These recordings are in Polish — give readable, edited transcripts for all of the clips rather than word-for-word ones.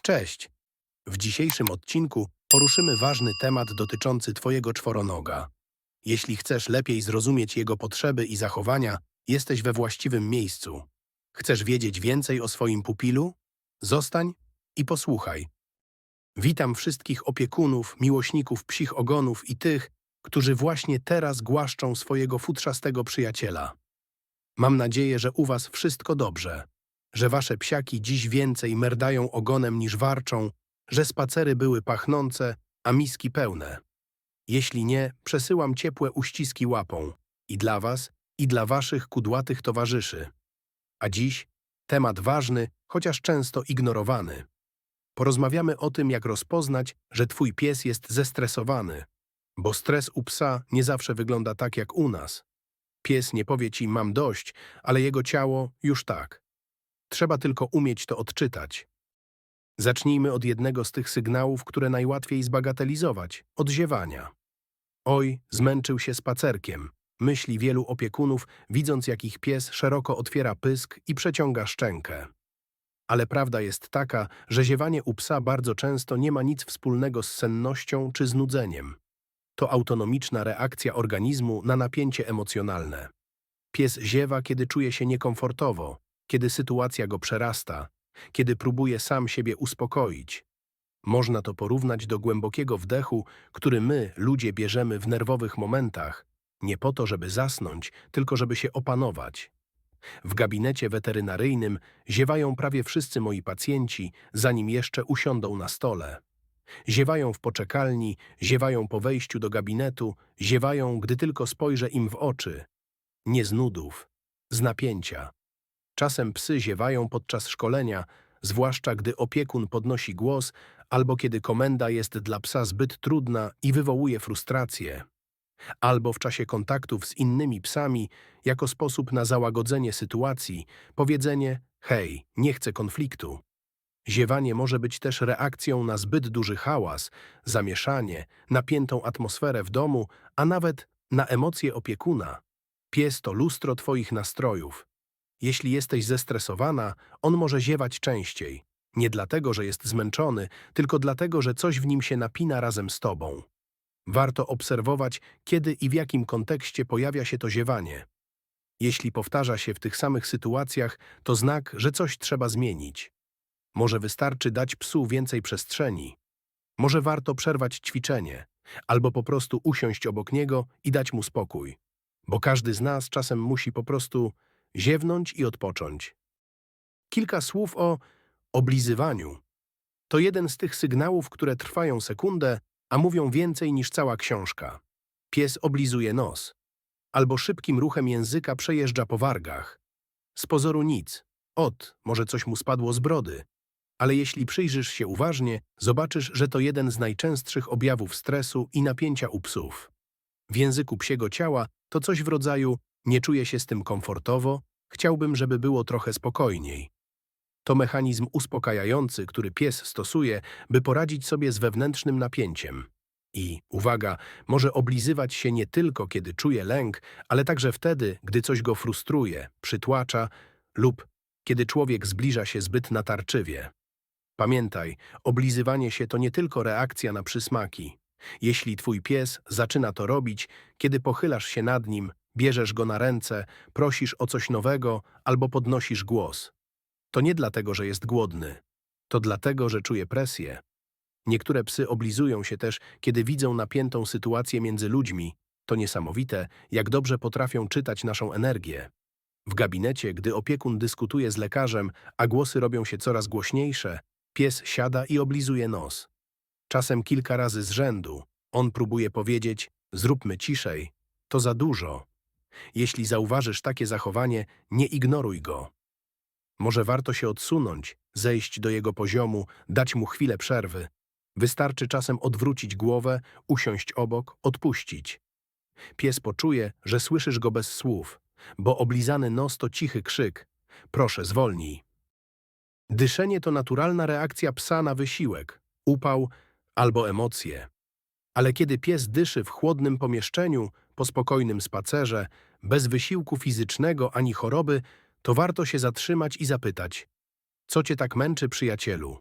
Cześć! W dzisiejszym odcinku poruszymy ważny temat dotyczący Twojego czworonoga. Jeśli chcesz lepiej zrozumieć jego potrzeby i zachowania, jesteś we właściwym miejscu. Chcesz wiedzieć więcej o swoim pupilu? Zostań i posłuchaj. Witam wszystkich opiekunów, miłośników psich ogonów i tych, którzy właśnie teraz głaszczą swojego futrzastego przyjaciela. Mam nadzieję, że u Was wszystko dobrze, że Wasze psiaki dziś więcej merdają ogonem niż warczą, że spacery były pachnące, a miski pełne. Jeśli nie, przesyłam ciepłe uściski łapą i dla Was, i dla Waszych kudłatych towarzyszy. A dziś temat ważny, chociaż często ignorowany. Porozmawiamy o tym, jak rozpoznać, że Twój pies jest zestresowany, bo stres u psa nie zawsze wygląda tak jak u nas. Pies nie powie Ci mam dość, ale jego ciało już tak. Trzeba tylko umieć to odczytać. Zacznijmy od jednego z tych sygnałów, które najłatwiej zbagatelizować – od ziewania. Oj, zmęczył się spacerkiem, myśli wielu opiekunów, widząc jak ich pies szeroko otwiera pysk i przeciąga szczękę. Ale prawda jest taka, że ziewanie u psa bardzo często nie ma nic wspólnego z sennością czy znudzeniem. To autonomiczna reakcja organizmu na napięcie emocjonalne. Pies ziewa, kiedy czuje się niekomfortowo, kiedy sytuacja go przerasta, kiedy próbuje sam siebie uspokoić. Można to porównać do głębokiego wdechu, który my, ludzie, bierzemy w nerwowych momentach, nie po to, żeby zasnąć, tylko żeby się opanować. W gabinecie weterynaryjnym ziewają prawie wszyscy moi pacjenci, zanim jeszcze usiądą na stole. Ziewają w poczekalni, ziewają po wejściu do gabinetu, ziewają, gdy tylko spojrzę im w oczy. Nie z nudów, z napięcia. Czasem psy ziewają podczas szkolenia, zwłaszcza gdy opiekun podnosi głos albo kiedy komenda jest dla psa zbyt trudna i wywołuje frustrację. Albo w czasie kontaktów z innymi psami, jako sposób na załagodzenie sytuacji, powiedzenie hej, nie chcę konfliktu. Ziewanie może być też reakcją na zbyt duży hałas, zamieszanie, napiętą atmosferę w domu, a nawet na emocje opiekuna. Pies to lustro Twoich nastrojów. Jeśli jesteś zestresowana, on może ziewać częściej. Nie dlatego, że jest zmęczony, tylko dlatego, że coś w nim się napina razem z Tobą. Warto obserwować, kiedy i w jakim kontekście pojawia się to ziewanie. Jeśli powtarza się w tych samych sytuacjach, to znak, że coś trzeba zmienić. Może wystarczy dać psu więcej przestrzeni. Może warto przerwać ćwiczenie, albo po prostu usiąść obok niego i dać mu spokój. Bo każdy z nas czasem musi po prostu ziewnąć i odpocząć. Kilka słów o oblizywaniu. To jeden z tych sygnałów, które trwają sekundę, a mówią więcej niż cała książka. Pies oblizuje nos. Albo szybkim ruchem języka przejeżdża po wargach. Z pozoru nic. Może coś mu spadło z brody. Ale jeśli przyjrzysz się uważnie, zobaczysz, że to jeden z najczęstszych objawów stresu i napięcia u psów. W języku psiego ciała to coś w rodzaju nie czuję się z tym komfortowo, chciałbym, żeby było trochę spokojniej. To mechanizm uspokajający, który pies stosuje, by poradzić sobie z wewnętrznym napięciem. I, uwaga, może oblizywać się nie tylko, kiedy czuje lęk, ale także wtedy, gdy coś go frustruje, przytłacza lub kiedy człowiek zbliża się zbyt natarczywie. Pamiętaj, oblizywanie się to nie tylko reakcja na przysmaki. Jeśli twój pies zaczyna to robić, kiedy pochylasz się nad nim, bierzesz go na ręce, prosisz o coś nowego albo podnosisz głos. To nie dlatego, że jest głodny. To dlatego, że czuje presję. Niektóre psy oblizują się też, kiedy widzą napiętą sytuację między ludźmi. To niesamowite, jak dobrze potrafią czytać naszą energię. W gabinecie, gdy opiekun dyskutuje z lekarzem, a głosy robią się coraz głośniejsze, pies siada i oblizuje nos. Czasem kilka razy z rzędu. On próbuje powiedzieć, zróbmy ciszej. To za dużo. Jeśli zauważysz takie zachowanie, nie ignoruj go. Może warto się odsunąć, zejść do jego poziomu, dać mu chwilę przerwy. Wystarczy czasem odwrócić głowę, usiąść obok, odpuścić. Pies poczuje, że słyszysz go bez słów, bo oblizany nos to cichy krzyk. Proszę, zwolnij. Dyszenie to naturalna reakcja psa na wysiłek, upał albo emocje. Ale kiedy pies dyszy w chłodnym pomieszczeniu, po spokojnym spacerze, bez wysiłku fizycznego ani choroby, to warto się zatrzymać i zapytać: co cię tak męczy, przyjacielu?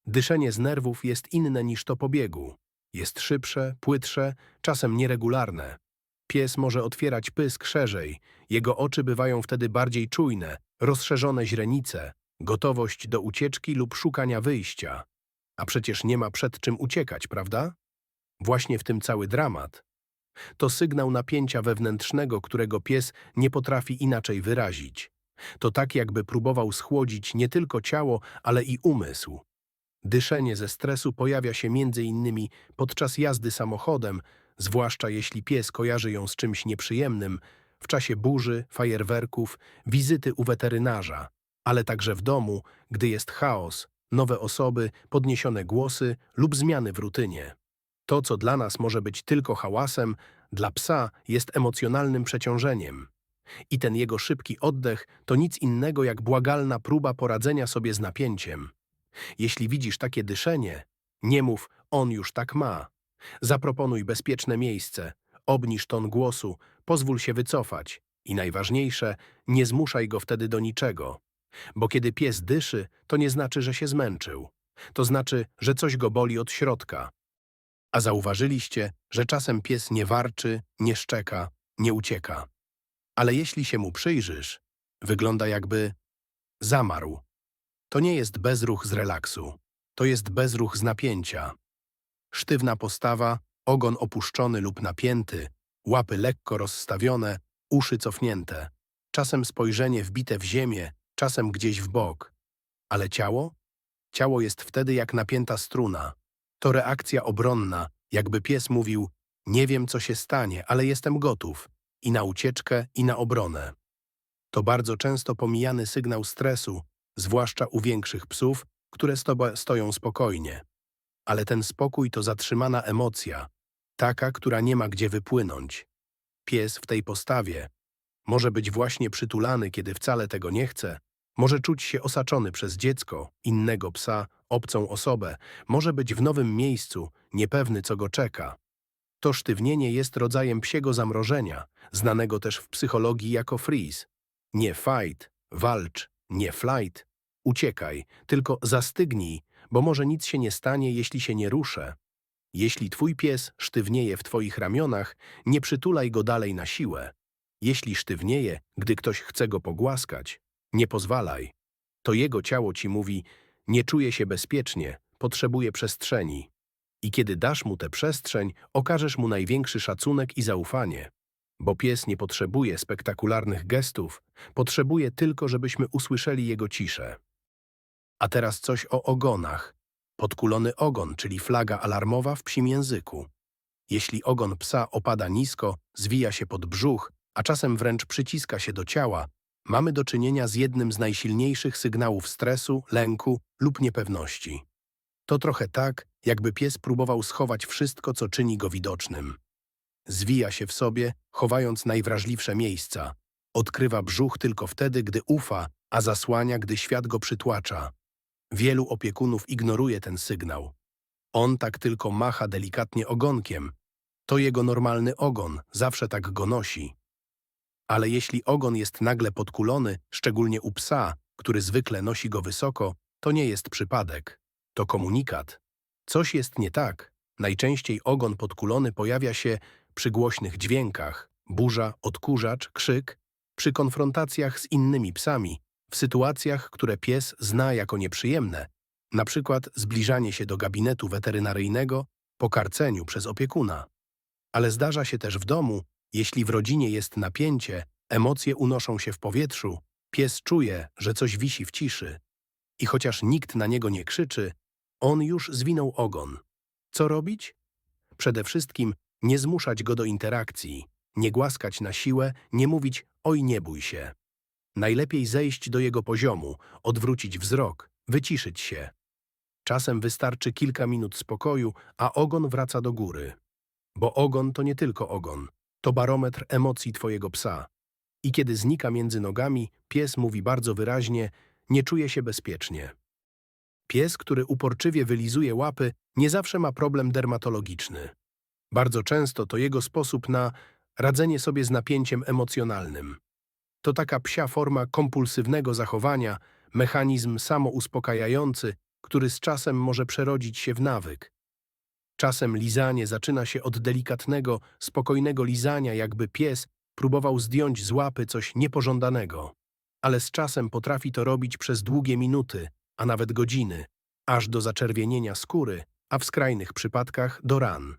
Dyszenie z nerwów jest inne niż to po biegu. Jest szybsze, płytsze, czasem nieregularne. Pies może otwierać pysk szerzej, jego oczy bywają wtedy bardziej czujne, rozszerzone źrenice, gotowość do ucieczki lub szukania wyjścia. A przecież nie ma przed czym uciekać, prawda? Właśnie w tym cały dramat. To sygnał napięcia wewnętrznego, którego pies nie potrafi inaczej wyrazić. To tak, jakby próbował schłodzić nie tylko ciało, ale i umysł. Dyszenie ze stresu pojawia się m.in. podczas jazdy samochodem, zwłaszcza jeśli pies kojarzy ją z czymś nieprzyjemnym, w czasie burzy, fajerwerków, wizyty u weterynarza, ale także w domu, gdy jest chaos, nowe osoby, podniesione głosy lub zmiany w rutynie. To, co dla nas może być tylko hałasem, dla psa jest emocjonalnym przeciążeniem. I ten jego szybki oddech to nic innego jak błagalna próba poradzenia sobie z napięciem. Jeśli widzisz takie dyszenie, nie mów: on już tak ma. Zaproponuj bezpieczne miejsce, obniż ton głosu, pozwól się wycofać i najważniejsze, nie zmuszaj go wtedy do niczego. Bo kiedy pies dyszy, to nie znaczy, że się zmęczył. To znaczy, że coś go boli od środka. A zauważyliście, że czasem pies nie warczy, nie szczeka, nie ucieka. Ale jeśli się mu przyjrzysz, wygląda jakby zamarł. To nie jest bezruch z relaksu. To jest bezruch z napięcia. Sztywna postawa, ogon opuszczony lub napięty, łapy lekko rozstawione, uszy cofnięte. Czasem spojrzenie wbite w ziemię, czasem gdzieś w bok. Ale ciało? Ciało jest wtedy jak napięta struna. To reakcja obronna, jakby pies mówił: nie wiem, co się stanie, ale jestem gotów. I na ucieczkę, i na obronę. To bardzo często pomijany sygnał stresu, zwłaszcza u większych psów, które stoją spokojnie. Ale ten spokój to zatrzymana emocja, taka, która nie ma gdzie wypłynąć. Pies w tej postawie może być właśnie przytulany, kiedy wcale tego nie chce, może czuć się osaczony przez dziecko, innego psa, obcą osobę, może być w nowym miejscu, niepewny, co go czeka. To sztywnienie jest rodzajem psiego zamrożenia, znanego też w psychologii jako freeze. Nie fight, walcz, nie flight, uciekaj, tylko zastygnij, bo może nic się nie stanie, jeśli się nie ruszę. Jeśli twój pies sztywnieje w twoich ramionach, nie przytulaj go dalej na siłę. Jeśli sztywnieje, gdy ktoś chce go pogłaskać, nie pozwalaj. To jego ciało ci mówi: nie czuję się bezpiecznie, potrzebuję przestrzeni. I kiedy dasz mu tę przestrzeń, okażesz mu największy szacunek i zaufanie. Bo pies nie potrzebuje spektakularnych gestów, potrzebuje tylko, żebyśmy usłyszeli jego ciszę. A teraz coś o ogonach. Podkulony ogon, czyli flaga alarmowa w psim języku. Jeśli ogon psa opada nisko, zwija się pod brzuch, a czasem wręcz przyciska się do ciała, mamy do czynienia z jednym z najsilniejszych sygnałów stresu, lęku lub niepewności. To trochę tak, jakby pies próbował schować wszystko, co czyni go widocznym. Zwija się w sobie, chowając najwrażliwsze miejsca. Odkrywa brzuch tylko wtedy, gdy ufa, a zasłania, gdy świat go przytłacza. Wielu opiekunów ignoruje ten sygnał. On tak tylko macha delikatnie ogonkiem. To jego normalny ogon, zawsze tak go nosi. Ale jeśli ogon jest nagle podkulony, szczególnie u psa, który zwykle nosi go wysoko, to nie jest przypadek. To komunikat. Coś jest nie tak. Najczęściej ogon podkulony pojawia się przy głośnych dźwiękach, burza, odkurzacz, krzyk, przy konfrontacjach z innymi psami, w sytuacjach, które pies zna jako nieprzyjemne, na przykład zbliżanie się do gabinetu weterynaryjnego po karceniu przez opiekuna. Ale zdarza się też w domu, jeśli w rodzinie jest napięcie, emocje unoszą się w powietrzu, pies czuje, że coś wisi w ciszy. I chociaż nikt na niego nie krzyczy, on już zwinął ogon. Co robić? Przede wszystkim nie zmuszać go do interakcji, nie głaskać na siłę, nie mówić: oj, nie bój się. Najlepiej zejść do jego poziomu, odwrócić wzrok, wyciszyć się. Czasem wystarczy kilka minut spokoju, a ogon wraca do góry. Bo ogon to nie tylko ogon, to barometr emocji twojego psa. I kiedy znika między nogami, pies mówi bardzo wyraźnie: nie czuję się bezpiecznie. Pies, który uporczywie wylizuje łapy, nie zawsze ma problem dermatologiczny. Bardzo często to jego sposób na radzenie sobie z napięciem emocjonalnym. To taka psia forma kompulsywnego zachowania, mechanizm samouspokajający, który z czasem może przerodzić się w nawyk. Czasem lizanie zaczyna się od delikatnego, spokojnego lizania, jakby pies próbował zdjąć z łapy coś niepożądanego. Ale z czasem potrafi to robić przez długie minuty, a nawet godziny, aż do zaczerwienienia skóry, a w skrajnych przypadkach do ran.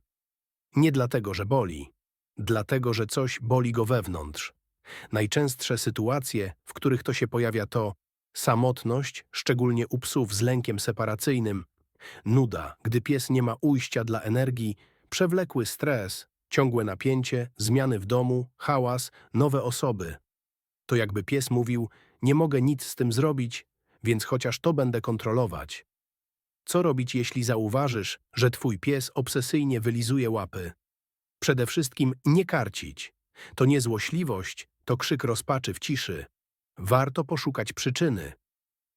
Nie dlatego, że boli, dlatego, że coś boli go wewnątrz. Najczęstsze sytuacje, w których to się pojawia, to samotność, szczególnie u psów z lękiem separacyjnym, nuda, gdy pies nie ma ujścia dla energii, przewlekły stres, ciągłe napięcie, zmiany w domu, hałas, nowe osoby. To jakby pies mówił: nie mogę nic z tym zrobić, więc chociaż to będę kontrolować. Co robić, jeśli zauważysz, że twój pies obsesyjnie wylizuje łapy? Przede wszystkim nie karcić. To nie złośliwość, to krzyk rozpaczy w ciszy. Warto poszukać przyczyny.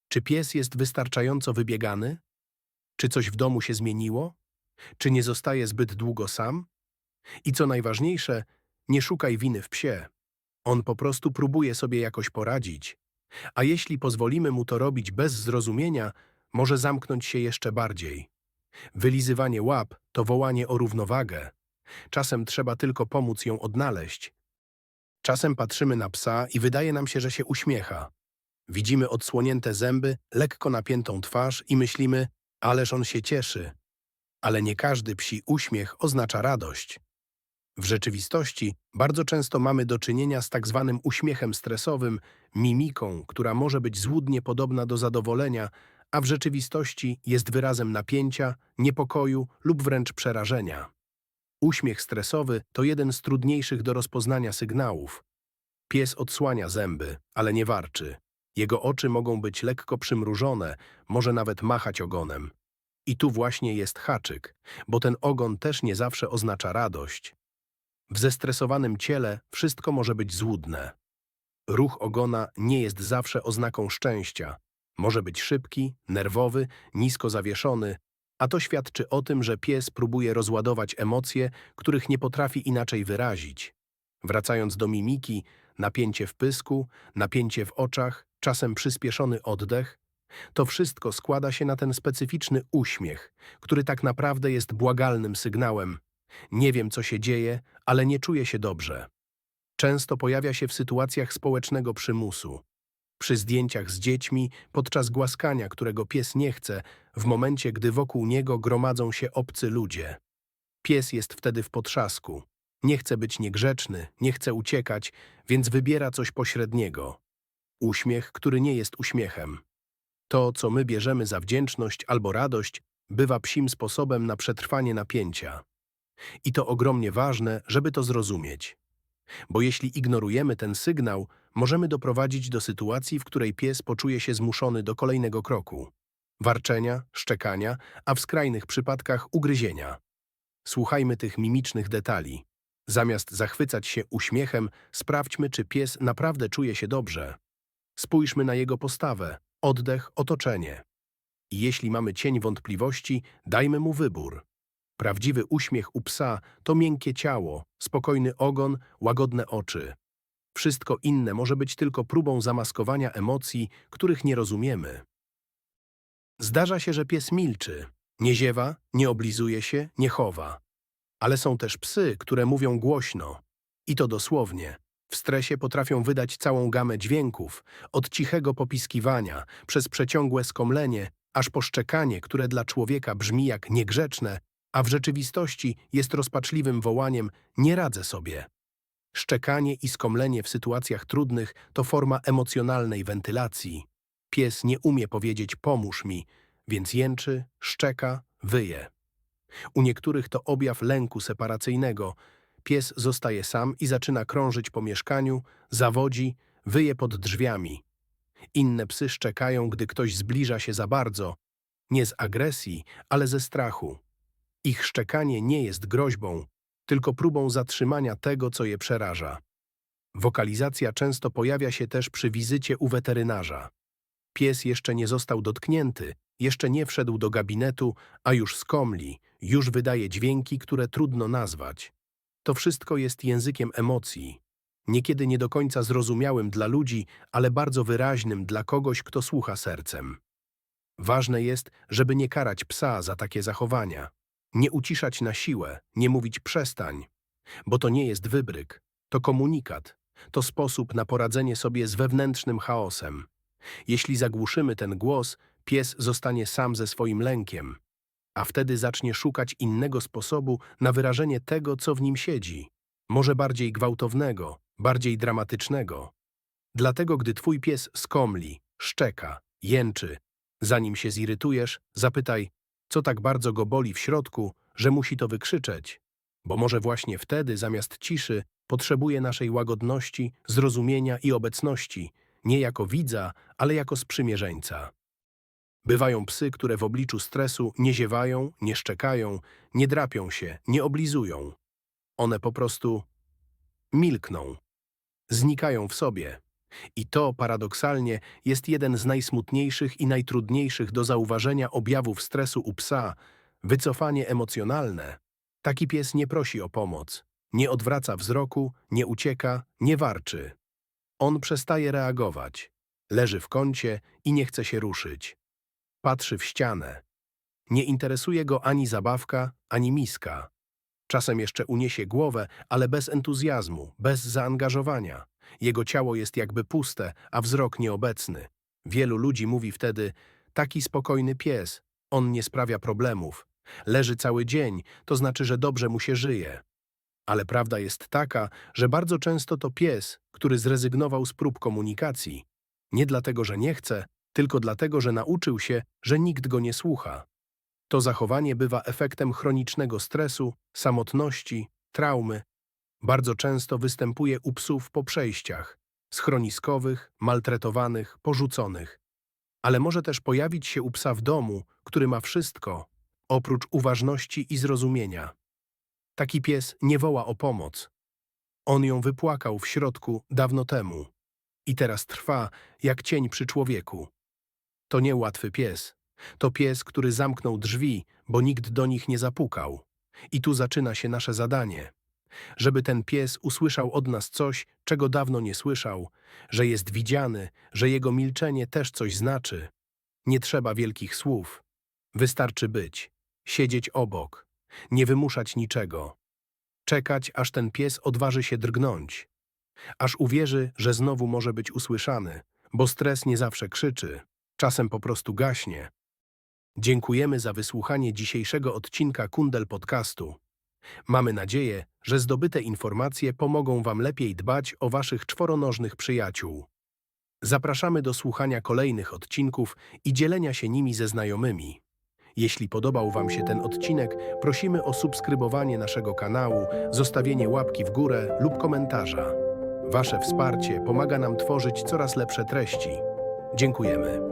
Czy pies jest wystarczająco wybiegany? Czy coś w domu się zmieniło? Czy nie zostaje zbyt długo sam? I co najważniejsze, nie szukaj winy w psie. On po prostu próbuje sobie jakoś poradzić. A jeśli pozwolimy mu to robić bez zrozumienia, może zamknąć się jeszcze bardziej. Wylizywanie łap to wołanie o równowagę. Czasem trzeba tylko pomóc ją odnaleźć. Czasem patrzymy na psa i wydaje nam się, że się uśmiecha. Widzimy odsłonięte zęby, lekko napiętą twarz i myślimy: ależ on się cieszy. Ale nie każdy psi uśmiech oznacza radość. W rzeczywistości bardzo często mamy do czynienia z tak zwanym uśmiechem stresowym, mimiką, która może być złudnie podobna do zadowolenia, a w rzeczywistości jest wyrazem napięcia, niepokoju lub wręcz przerażenia. Uśmiech stresowy to jeden z trudniejszych do rozpoznania sygnałów. Pies odsłania zęby, ale nie warczy. Jego oczy mogą być lekko przymrużone, może nawet machać ogonem. I tu właśnie jest haczyk, bo ten ogon też nie zawsze oznacza radość. W zestresowanym ciele wszystko może być złudne. Ruch ogona nie jest zawsze oznaką szczęścia. Może być szybki, nerwowy, nisko zawieszony, a to świadczy o tym, że pies próbuje rozładować emocje, których nie potrafi inaczej wyrazić. Wracając do mimiki, napięcie w pysku, napięcie w oczach, czasem przyspieszony oddech, to wszystko składa się na ten specyficzny uśmiech, który tak naprawdę jest błagalnym sygnałem: nie wiem, co się dzieje, ale nie czuję się dobrze. Często pojawia się w sytuacjach społecznego przymusu. Przy zdjęciach z dziećmi, podczas głaskania, którego pies nie chce, w momencie, gdy wokół niego gromadzą się obcy ludzie. Pies jest wtedy w potrzasku. Nie chce być niegrzeczny, nie chce uciekać, więc wybiera coś pośredniego. Uśmiech, który nie jest uśmiechem. To, co my bierzemy za wdzięczność albo radość, bywa psim sposobem na przetrwanie napięcia. I to ogromnie ważne, żeby to zrozumieć. Bo jeśli ignorujemy ten sygnał, możemy doprowadzić do sytuacji, w której pies poczuje się zmuszony do kolejnego kroku. Warczenia, szczekania, a w skrajnych przypadkach ugryzienia. Słuchajmy tych mimicznych detali. Zamiast zachwycać się uśmiechem, sprawdźmy, czy pies naprawdę czuje się dobrze. Spójrzmy na jego postawę, oddech, otoczenie. I jeśli mamy cień wątpliwości, dajmy mu wybór. Prawdziwy uśmiech u psa to miękkie ciało, spokojny ogon, łagodne oczy. Wszystko inne może być tylko próbą zamaskowania emocji, których nie rozumiemy. Zdarza się, że pies milczy. Nie ziewa, nie oblizuje się, nie chowa. Ale są też psy, które mówią głośno. I to dosłownie. W stresie potrafią wydać całą gamę dźwięków, od cichego popiskiwania, przez przeciągłe skomlenie, aż po szczekanie, które dla człowieka brzmi jak niegrzeczne, a w rzeczywistości jest rozpaczliwym wołaniem: nie radzę sobie. Szczekanie i skomlenie w sytuacjach trudnych to forma emocjonalnej wentylacji. Pies nie umie powiedzieć: pomóż mi, więc jęczy, szczeka, wyje. U niektórych to objaw lęku separacyjnego. Pies zostaje sam i zaczyna krążyć po mieszkaniu, zawodzi, wyje pod drzwiami. Inne psy szczekają, gdy ktoś zbliża się za bardzo, nie z agresji, ale ze strachu. Ich szczekanie nie jest groźbą, tylko próbą zatrzymania tego, co je przeraża. Wokalizacja często pojawia się też przy wizycie u weterynarza. Pies jeszcze nie został dotknięty, jeszcze nie wszedł do gabinetu, a już skomli, już wydaje dźwięki, które trudno nazwać. To wszystko jest językiem emocji. Niekiedy nie do końca zrozumiałym dla ludzi, ale bardzo wyraźnym dla kogoś, kto słucha sercem. Ważne jest, żeby nie karać psa za takie zachowania. Nie uciszać na siłę, nie mówić przestań, bo to nie jest wybryk, to komunikat, to sposób na poradzenie sobie z wewnętrznym chaosem. Jeśli zagłuszymy ten głos, pies zostanie sam ze swoim lękiem, a wtedy zacznie szukać innego sposobu na wyrażenie tego, co w nim siedzi. Może bardziej gwałtownego, bardziej dramatycznego. Dlatego, gdy twój pies skomli, szczeka, jęczy, zanim się zirytujesz, zapytaj, co tak bardzo go boli w środku, że musi to wykrzyczeć. Bo może właśnie wtedy, zamiast ciszy, potrzebuje naszej łagodności, zrozumienia i obecności, nie jako widza, ale jako sprzymierzeńca. Bywają psy, które w obliczu stresu nie ziewają, nie szczekają, nie drapią się, nie oblizują. One po prostu milkną, znikają w sobie. I to, paradoksalnie, jest jeden z najsmutniejszych i najtrudniejszych do zauważenia objawów stresu u psa – wycofanie emocjonalne. Taki pies nie prosi o pomoc, nie odwraca wzroku, nie ucieka, nie warczy. On przestaje reagować, leży w kącie i nie chce się ruszyć. Patrzy w ścianę. Nie interesuje go ani zabawka, ani miska. Czasem jeszcze uniesie głowę, ale bez entuzjazmu, bez zaangażowania. Jego ciało jest jakby puste, a wzrok nieobecny. Wielu ludzi mówi wtedy, taki spokojny pies, on nie sprawia problemów. Leży cały dzień, to znaczy, że dobrze mu się żyje. Ale prawda jest taka, że bardzo często to pies, który zrezygnował z prób komunikacji. Nie dlatego, że nie chce, tylko dlatego, że nauczył się, że nikt go nie słucha. To zachowanie bywa efektem chronicznego stresu, samotności, traumy. Bardzo często występuje u psów po przejściach schroniskowych, maltretowanych, porzuconych. Ale może też pojawić się u psa w domu, który ma wszystko, oprócz uważności i zrozumienia. Taki pies nie woła o pomoc. On ją wypłakał w środku dawno temu. I teraz trwa jak cień przy człowieku. To nie łatwy pies. To pies, który zamknął drzwi, bo nikt do nich nie zapukał. I tu zaczyna się nasze zadanie. Żeby ten pies usłyszał od nas coś, czego dawno nie słyszał, że jest widziany, że jego milczenie też coś znaczy. Nie trzeba wielkich słów. Wystarczy być, siedzieć obok, nie wymuszać niczego. Czekać, aż ten pies odważy się drgnąć. Aż uwierzy, że znowu może być usłyszany, bo stres nie zawsze krzyczy, czasem po prostu gaśnie. Dziękujemy za wysłuchanie dzisiejszego odcinka Kundel Podcastu. Mamy nadzieję, że zdobyte informacje pomogą Wam lepiej dbać o Waszych czworonożnych przyjaciół. Zapraszamy do słuchania kolejnych odcinków i dzielenia się nimi ze znajomymi. Jeśli podobał Wam się ten odcinek, prosimy o subskrybowanie naszego kanału, zostawienie łapki w górę lub komentarza. Wasze wsparcie pomaga nam tworzyć coraz lepsze treści. Dziękujemy.